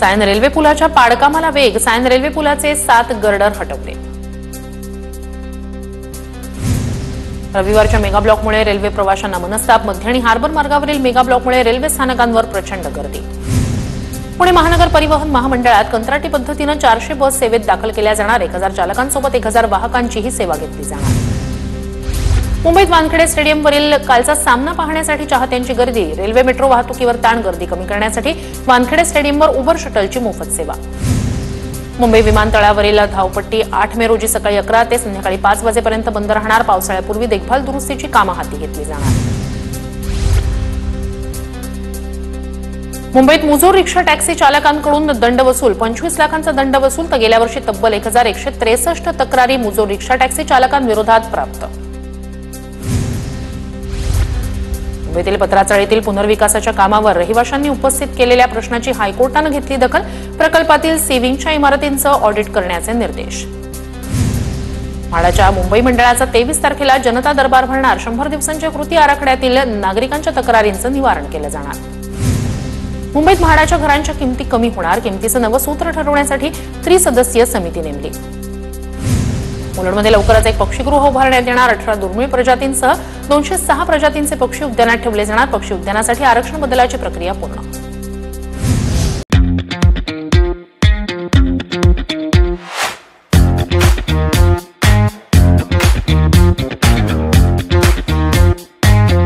Sion railway पुलाच्या पाडकामाला वेग, Sion railway पुलाचे 7 गर्डर हटवले। रविवारच्या मेगा ब्लॉकमुळे रेल्वे प्रवाशांना मनस्ताप, मध्य आणि हार्बर मार्गावरील मेगा ब्लॉकमुळे रेल्वे स्थानकांवर प्रचंड गर्दी। पुणे महानगर परिवहन महामंडळात कंत्राटी पद्धतीने 400 बस सेवेत दाखल केल्या जाणार, 1000 चालकांसोबत 1000 वाहकांचीही सेवा घेतली जाणार। मुंबईत वानखेडे स्टेडियमवरील कालचा सामना पाहण्यासाठी चाहत्यांची गर्दी, रेल्वे मेट्रो वाहतुकीवर ताण, गर्दी कमी करण्यासाठी वानखेडे स्टेडियमवर उबर शटलची मोफत सेवा। मुंबई विमानतळावरील धावपट्टी 8 मे रोजी सकाळी 11 ते संध्याकाळी 5 वाजेपर्यंत बंद राहणार, पावसाळ्यापूर्वी देखभाल दुरुस्तीची कामे हाती घेतली जाणार। मुंबईत मुजोर रिक्षा टॅक्सी चालकांकडून दंड वसूल, 25 लाखांचा दंड वसूल, तर गेल्या वर्षी तब्बल 1163 तक्रारी मुजोर रिक्षा टॅक्सी चालकांविरोधात प्राप्त। मुंबईतील पत्राचाळीतील पुनर्विकासाच्या कामावर रहिवाशांनी उपस्थित केलेल्या प्रश्नाची हायकोर्टाने घेतली दखल, प्रकल्पातील सेव्हिंगच्या इमारतींचं ऑडिट करण्याचे निर्देश। म्हाडाच्या मुंबई मंडळाचा 23 तारखेला जनता दरबार भरणार, 100 दिवसांच्या कृती आराखड्यातील नागरिकांच्या तक्रारींचं निवारण केलं जाणार। मुंबईत म्हाडाच्या घरांच्या किमती कमी होणार, किमतीचं नवं सूत्र ठरवण्यासाठी त्रिसदस्यीय समिती नेमली। मुलुंडमध्ये लवकरच एक पक्षीगृह उभारण्यात येणार, 18 दुर्मिळ प्रजातींसह 206 प्रजातींचे पक्षी उद्यानात ठेवले जाणार, पक्षी उद्यानासाठी आरक्षण बदलाची प्रक्रिया पूर्ण।